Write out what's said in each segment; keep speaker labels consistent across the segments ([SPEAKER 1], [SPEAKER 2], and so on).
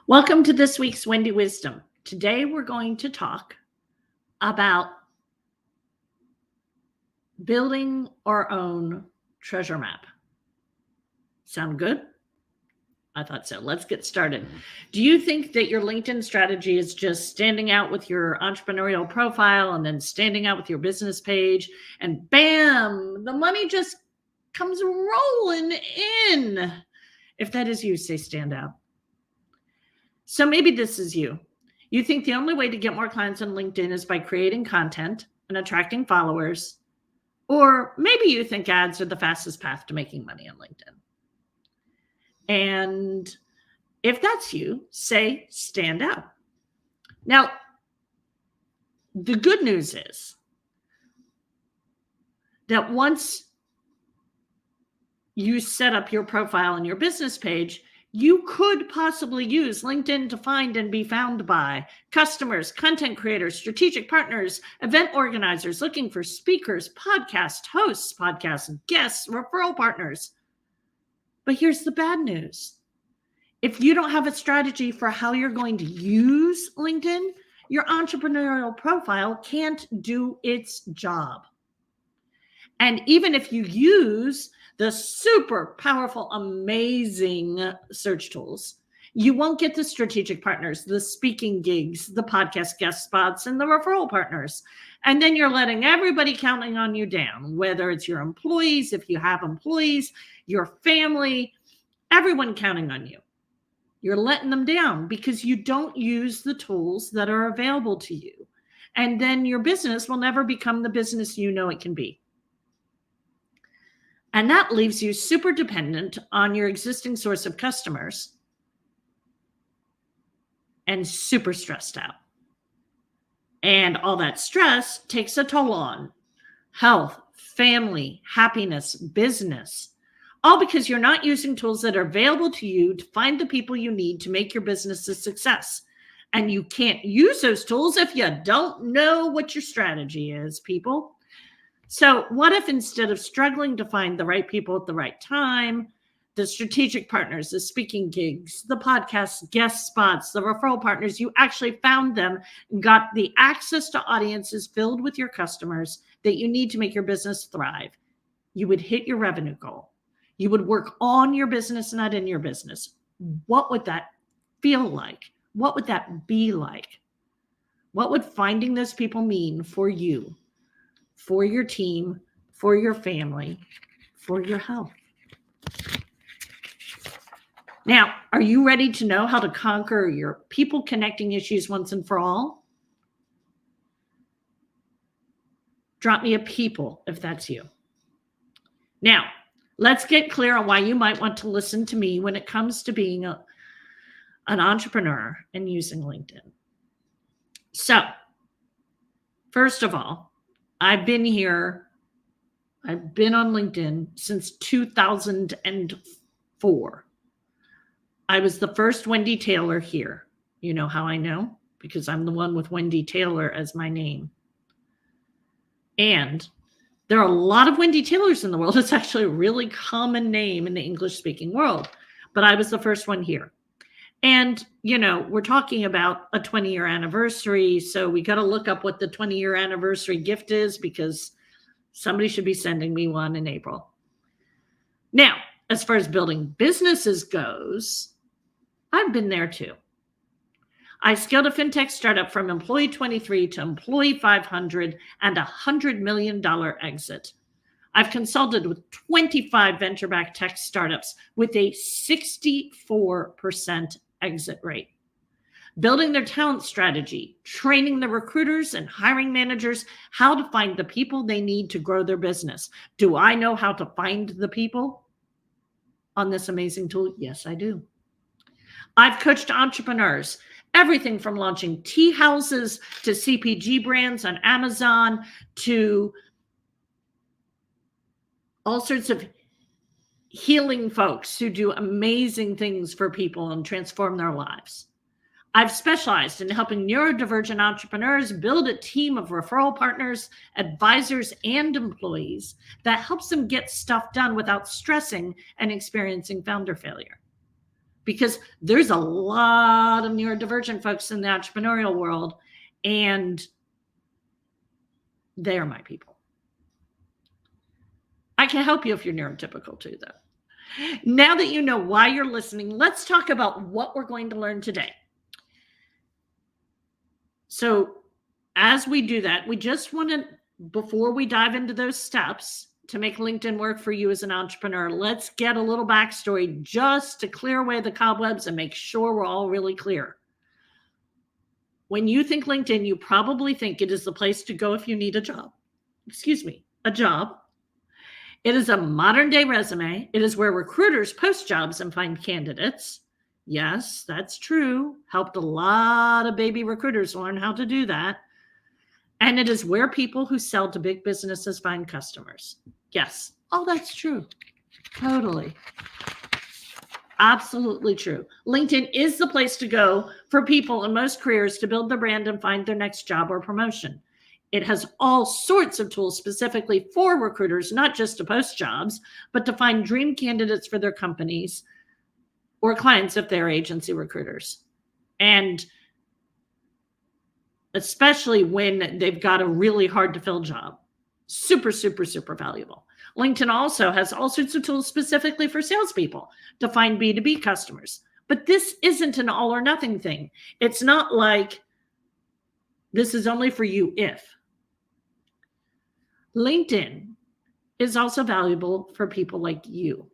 [SPEAKER 1] Welcome to this week's Wendy Wisdom. Today we're going to talk about building our own treasure map. Sound good? I thought so. Let's get started. Do you think that your LinkedIn strategy is just standing out with your entrepreneurial profile and then standing out with your business page and bam, the money just comes rolling in? If that is you, say stand out. So maybe this is you. You think the only way to get more clients on LinkedIn is by creating content and attracting followers. Or maybe you think ads are the fastest path to making money on LinkedIn. And if that's you, say stand out. Now, the good news is that once you set up your profile and your business page, you could possibly use LinkedIn to find and be found by customers, content creators, strategic partners, event organizers looking for speakers, podcast hosts, podcast guests, referral partners. But here's the bad news. If you don't have a strategy for how you're going to use LinkedIn, your entrepreneurial profile can't do its job. And even if you use the super powerful, amazing search tools, you won't get the strategic partners, the speaking gigs, the podcast guest spots, and the referral partners. And then you're letting everybody counting on you down, whether it's your employees, if you have employees, your family, everyone counting on you. You're letting them down because you don't use the tools that are available to you. And then your business will never become the business you know it can be. And that leaves you super dependent on your existing source of customers and super stressed out. And all that stress takes a toll on health, family, happiness, business, all because you're not using tools that are available to you to find the people you need to make your business a success. And you can't use those tools if you don't know what your strategy is, people. So what if instead of struggling to find the right people at the right time, the strategic partners, the speaking gigs, the podcast guest spots, the referral partners, you actually found them and got the access to audiences filled with your customers that you need to make your business thrive? You would hit your revenue goal. You would work on your business, not in your business. What would that feel like? What would that be like? What would finding those people mean for you? For your team, for your family, for your health. Now, are you ready to know how to conquer your people connecting issues once and for all? Drop me a people if that's you. Now, let's get clear on why you might want to listen to me when it comes to being an entrepreneur and using LinkedIn. So, first of all, I've been on LinkedIn since 2004. I was the first Wendy Taylor here. You know how I know? Because I'm the one with Wendy Taylor as my name. And there are a lot of Wendy Taylors in the world. It's actually a really common name in the English-speaking world. But I was the first one here. And, we're talking about a 20-year anniversary, so we got to look up what the 20-year anniversary gift is because somebody should be sending me one in April. Now, as far as building businesses goes, I've been there too. I scaled a fintech startup from employee 23 to employee 500 and $100 million exit. I've consulted with 25 venture-backed tech startups with a 64% exit rate. Building their talent strategy, training the recruiters and hiring managers how to find the people they need to grow their business. Do I know how to find the people on this amazing tool? Yes, I do. I've coached entrepreneurs, everything from launching tea houses to CPG brands on Amazon to all sorts of healing folks who do amazing things for people and transform their lives. I've specialized in helping neurodivergent entrepreneurs build a team of referral partners, advisors, and employees that helps them get stuff done without stressing and experiencing founder failure. because there's a lot of neurodivergent folks in the entrepreneurial world, and they are my people. I can help you if you're neurotypical too, though. Now that you know why you're listening, let's talk about what we're going to learn today. So as we do that, we just want to, before we dive into those steps to make LinkedIn work for you as an entrepreneur, let's get a little backstory just to clear away the cobwebs and make sure we're all really clear. When you think LinkedIn, you probably think it is the place to go if you need a job. A job. It is a modern day resume. It is where recruiters post jobs and find candidates. Yes, that's true. Helped a lot of baby recruiters learn how to do that. And it is where people who sell to big businesses find customers. Yes, all that's true. Totally. Absolutely true. LinkedIn is the place to go for people in most careers to build their brand and find their next job or promotion. It has all sorts of tools specifically for recruiters, not just to post jobs, but to find dream candidates for their companies or clients if they're agency recruiters. And especially when they've got a really hard to fill job. Super, super, super valuable. LinkedIn also has all sorts of tools specifically for salespeople to find B2B customers. But this isn't an all or nothing thing. It's not like this is only for you if. LinkedIn is also valuable for people like you.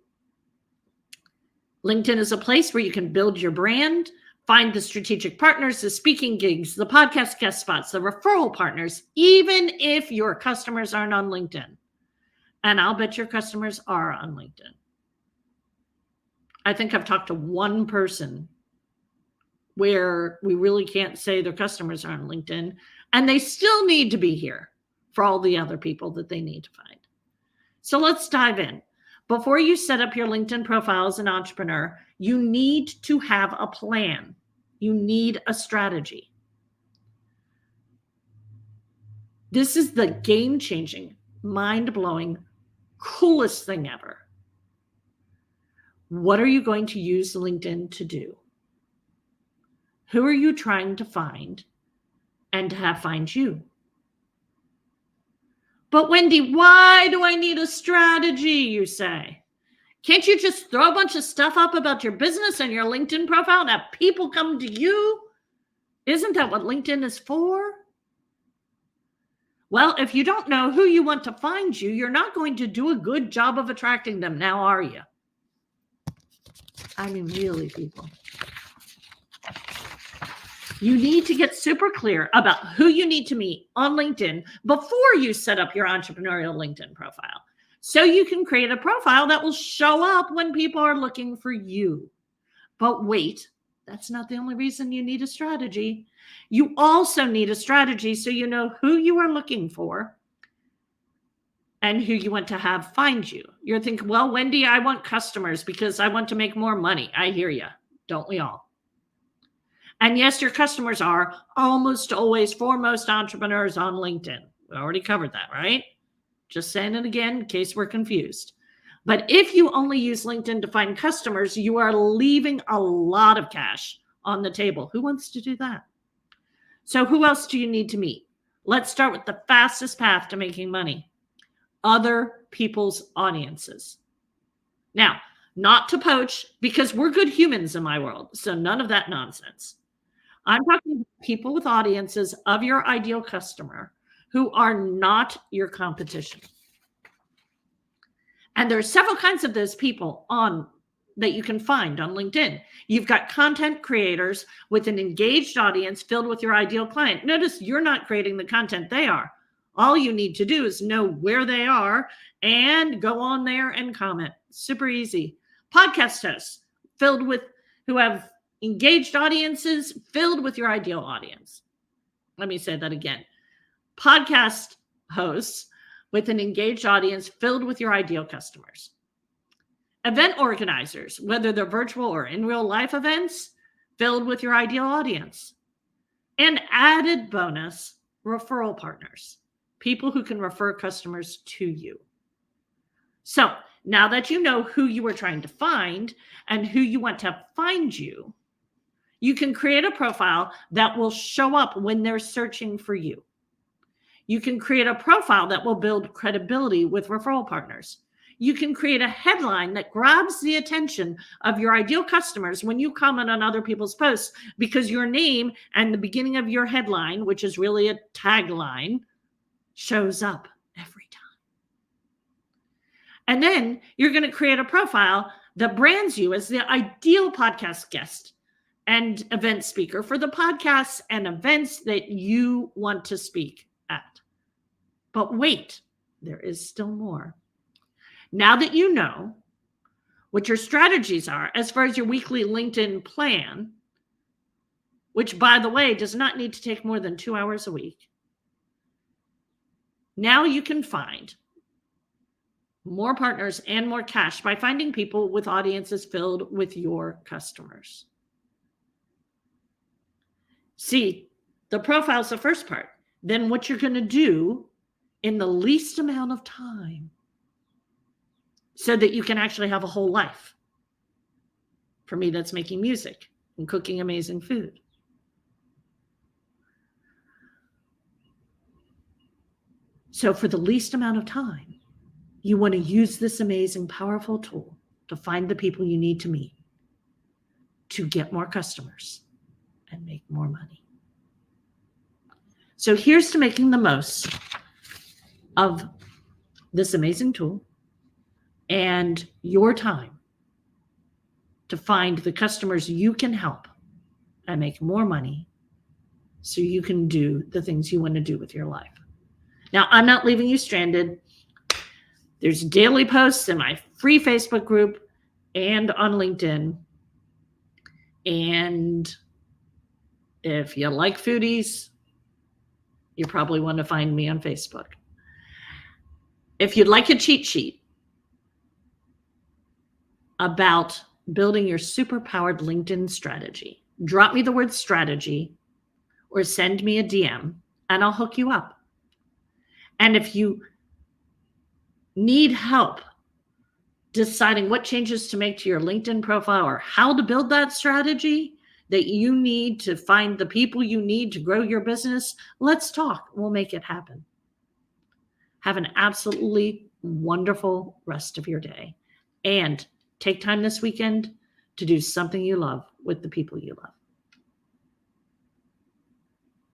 [SPEAKER 1] LinkedIn is a place where you can build your brand, find the strategic partners, the speaking gigs, the podcast guest spots, the referral partners, even if your customers aren't on LinkedIn. And I'll bet your customers are on LinkedIn. I think I've talked to one person where we really can't say their customers are on LinkedIn, and they still need to be here for all the other people that they need to find. So let's dive in. Before you set up your LinkedIn profile as an entrepreneur, you need to have a plan. You need a strategy. This is the game-changing, mind-blowing, coolest thing ever. What are you going to use LinkedIn to do? Who are you trying to find and to have find you? But Wendy, why do I need a strategy, you say? Can't you just throw a bunch of stuff up about your business and your LinkedIn profile and have people come to you? Isn't that what LinkedIn is for? Well, if you don't know who you want to find you, you're not going to do a good job of attracting them, now are you? I mean, really, people. You need to get super clear about who you need to meet on LinkedIn before you set up your entrepreneurial LinkedIn profile. So you can create a profile that will show up when people are looking for you. But wait, that's not the only reason you need a strategy. You also need a strategy so you know who you are looking for and who you want to have find you. You're thinking, well, Wendy, I want customers because I want to make more money. I hear you. Don't we all? And yes, your customers are almost always foremost entrepreneurs on LinkedIn. We already covered that, right? Just saying it again in case we're confused. But if you only use LinkedIn to find customers, you are leaving a lot of cash on the table. Who wants to do that? So who else do you need to meet? Let's start with the fastest path to making money. Other people's audiences. Now, not to poach, because we're good humans in my world, so none of that nonsense. I'm talking about people with audiences of your ideal customer who are not your competition. And there are several kinds of those people that you can find on LinkedIn. You've got content creators with an engaged audience filled with your ideal client. Notice you're not creating the content, they are. All you need to do is know where they are and go on there and comment. Super easy. Podcast hosts who have engaged audiences filled with your ideal audience. Let me say that again. Podcast hosts with an engaged audience filled with your ideal customers. Event organizers, whether they're virtual or in real life events, filled with your ideal audience. And added bonus, referral partners, people who can refer customers to you. So Now that you know who you are trying to find and who you want to find you, you can create a profile that will show up when they're searching for you. You can create a profile that will build credibility with referral partners. You can create a headline that grabs the attention of your ideal customers when you comment on other people's posts, because your name and the beginning of your headline, which is really a tagline, shows up every time. And then you're going to create a profile that brands you as the ideal podcast guest and event speaker for the podcasts and events that you want to speak at. But wait, there is still more. Now that you know what your strategies are as far as your weekly LinkedIn plan, which, by the way, does not need to take more than 2 hours a week, now you can find more partners and more cash by finding people with audiences filled with your customers. See, the profile is the first part. Then what you're going to do in the least amount of time so that you can actually have a whole life. For me, that's making music and cooking amazing food. So for the least amount of time, you want to use this amazing, powerful tool to find the people you need to meet, to get more customers and make more money. So here's to making the most of this amazing tool and your time to find the customers you can help and make more money so you can do the things you want to do with your life. Now, I'm not leaving you stranded. There's daily posts in my free Facebook group and on LinkedIn. And if you like foodies, you probably want to find me on Facebook. If you'd like a cheat sheet about building your superpowered LinkedIn strategy, drop me the word strategy or send me a DM and I'll hook you up. And if you need help deciding what changes to make to your LinkedIn profile or how to build that strategy that you need to find the people you need to grow your business, let's talk. We'll make it happen. Have an absolutely wonderful rest of your day. And take time this weekend to do something you love with the people you love.